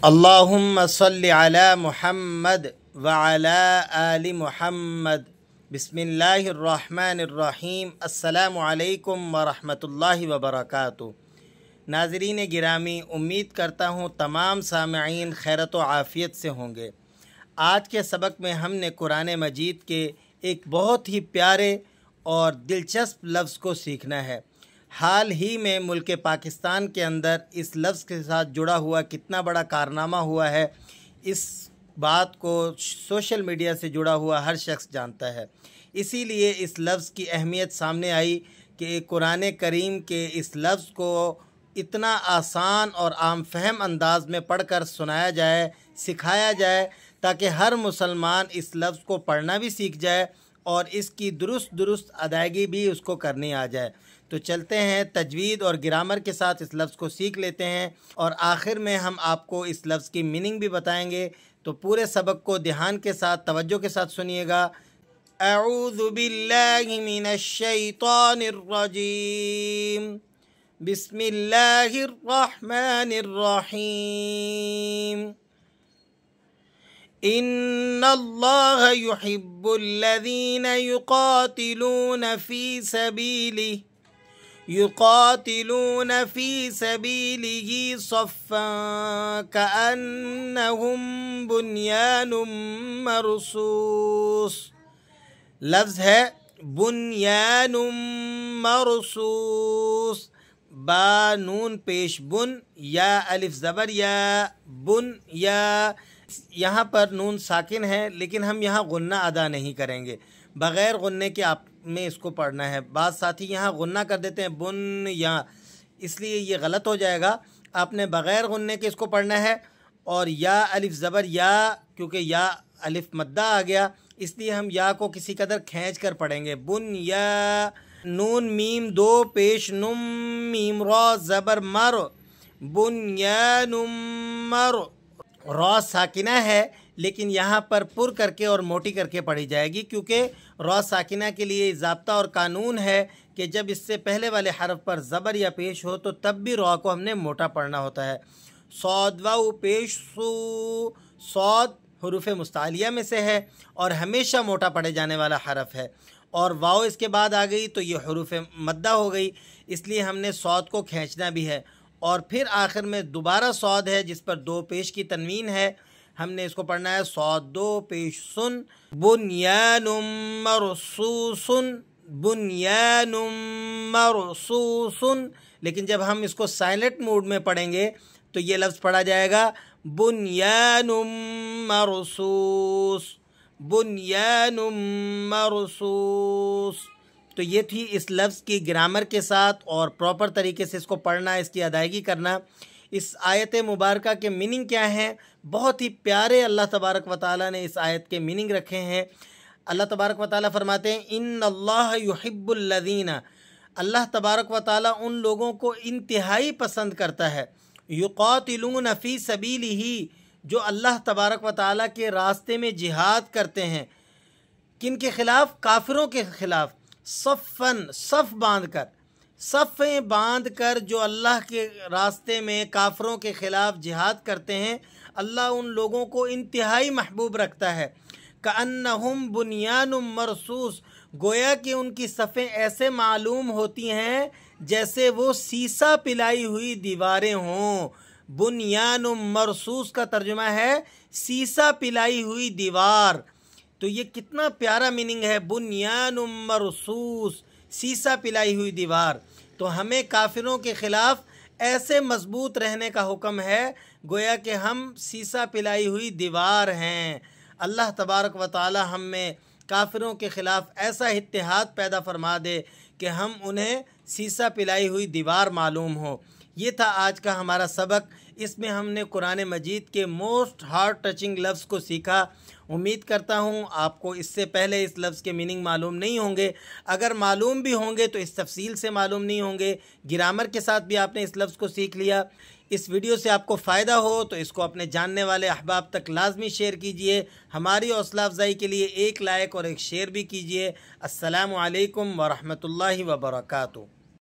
اللہم صلی علی محمد وعلی آل محمد۔ بسم اللہ الرحمن الرحیم۔ السلام علیکم ورحمۃ اللہ وبرکاتہ۔ ناظرین گرامی، امید کرتا ہوں تمام سامعین خیرت و عافیت سے ہوں گے۔ آج کے سبق میں ہم نے قرآن مجید کے ایک بہت ہی پیارے اور دلچسپ لفظ کو سیکھنا ہے۔ حال ہی میں ملک پاکستان کے اندر اس لفظ کے ساتھ جڑا ہوا کتنا بڑا کارنامہ ہوا ہے، اس بات کو سوشل میڈیا سے جڑا ہوا ہر شخص جانتا ہے۔ اسی لیے اس لفظ کی اہمیت سامنے آئی کہ قرآن کریم کے اس لفظ کو اتنا آسان اور عام فہم انداز میں پڑھ کر سنایا جائے، سکھایا جائے، تاکہ ہر مسلمان اس لفظ کو پڑھنا بھی سیکھ جائے اور اس کی درست ادائیگی بھی اس کو کرنی آ جائے۔ تو چلتے ہیں، تجوید اور گرامر کے ساتھ اس لفظ کو سیکھ لیتے ہیں، اور آخر میں ہم آپ کو اس لفظ کی میننگ بھی بتائیں گے۔ تو پورے سبق کو دھیان کے ساتھ، توجہ کے ساتھ سنیے گا۔ اعوذ باللہ من الشیطان الرجیم، بسم اللہ الرحمن الرحیم۔ ان اللہ یحب الذین یقاتلون فی سبیلہ صفا کأنہم بنیان مرصوص۔ لفظ ہے بنیان مرصوص، با نون پیش بن، یا الف زبر یا، بن یا، یہاں پر نون ساکن ہے لیکن ہم یہاں غنہ ادا نہیں کریں گے، بغیر غنے کے آپ میں اس کو پڑھنا ہے۔ بعض ساتھی یہاں غنہ کر دیتے ہیں بن یا، اس لیے یہ غلط ہو جائے گا۔ آپ نے بغیر غنے کے اس کو پڑھنا ہے، اور یا الف زبر یا، کیونکہ یا الف مدہ آ گیا اس لیے ہم یا کو کسی قدر کھینچ کر پڑھیں گے۔ بن یا، نون میم دو پیش نم، میم را زبر مر، بنیان مر، را ساکنہ ہے لیکن یہاں پر پر کر کے اور موٹی کر کے پڑھی جائے گی، کیونکہ را ساکنہ کے لیے ضابطہ اور قانون ہے کہ جب اس سے پہلے والے حرف پر زبر یا پیش ہو تو تب بھی را کو ہم نے موٹا پڑھنا ہوتا ہے۔ صاد واو پیش سو، صاد حروف مستعلیہ میں سے ہے اور ہمیشہ موٹا پڑھے جانے والا حرف ہے، اور واو اس کے بعد آ گئی تو یہ حروف مدہ ہو گئی، اس لیے ہم نے صاد کو کھینچنا بھی ہے، اور پھر آخر میں دوبارہ صاد ہے جس پر دو پیش کی تنوین ہے، ہم نے اس کو پڑھنا ہے صاد دو پیش سن، بنیان مرصوص، بنیان مرصوص۔ لیکن جب ہم اس کو سائلنٹ موڈ میں پڑھیں گے تو یہ لفظ پڑھا جائے گا بنیان مرصوص، بنیان مرصوص۔ تو یہ تھی اس لفظ کی گرامر کے ساتھ اور پراپر طریقے سے اس کو پڑھنا، اس کی ادائیگی کرنا۔ اس آیت مبارکہ کے میننگ کیا ہیں؟ بہت ہی پیارے اللہ تبارک و تعالیٰ نے اس آیت کے میننگ رکھے ہیں۔ اللہ تبارک و تعالیٰ فرماتے ہیں ان اللہ یحب الذین، اللہ تبارک و تعالیٰ ان لوگوں کو انتہائی پسند کرتا ہے، یقاتلون فی سبیلہ، جو اللہ تبارک و تعالیٰ کے راستے میں جہاد کرتے ہیں۔ کن کے خلاف؟ کافروں کے خلاف۔ صفاً، صف باندھ کر، صفیں باندھ کر جو اللہ کے راستے میں کافروں کے خلاف جہاد کرتے ہیں، اللہ ان لوگوں کو انتہائی محبوب رکھتا ہے۔ کأنہم بنیان مرصوص، گویا کہ ان کی صفیں ایسے معلوم ہوتی ہیں جیسے وہ سیسا پلائی ہوئی دیواریں ہوں۔ بنیان مرصوص کا ترجمہ ہے سیسا پلائی ہوئی دیوار۔ تو یہ کتنا پیارا میننگ ہے، بنیان مرصوص، سیسا پلائی ہوئی دیوار۔ تو ہمیں کافروں کے خلاف ایسے مضبوط رہنے کا حکم ہے گویا کہ ہم سیسا پلائی ہوئی دیوار ہیں۔ اللہ تبارک و تعالی ہم میں کافروں کے خلاف ایسا اتحاد پیدا فرما دے کہ ہم انہیں سیسا پلائی ہوئی دیوار معلوم ہو۔ یہ تھا آج کا ہمارا سبق۔ اس میں ہم نے قرآن مجید کے موسٹ ہارٹ ٹچنگ لفظ کو سیکھا۔ امید کرتا ہوں آپ کو اس سے پہلے اس لفظ کے میننگ معلوم نہیں ہوں گے، اگر معلوم بھی ہوں گے تو اس تفصیل سے معلوم نہیں ہوں گے۔ گرامر کے ساتھ بھی آپ نے اس لفظ کو سیکھ لیا۔ اس ویڈیو سے آپ کو فائدہ ہو تو اس کو اپنے جاننے والے احباب تک لازمی شیئر کیجئے۔ ہماری حوصلہ افزائی کے لیے ایک لائک اور ایک شیئر بھی کیجئے۔ السلام علیکم ورحمۃ اللہ وبرکاتہ۔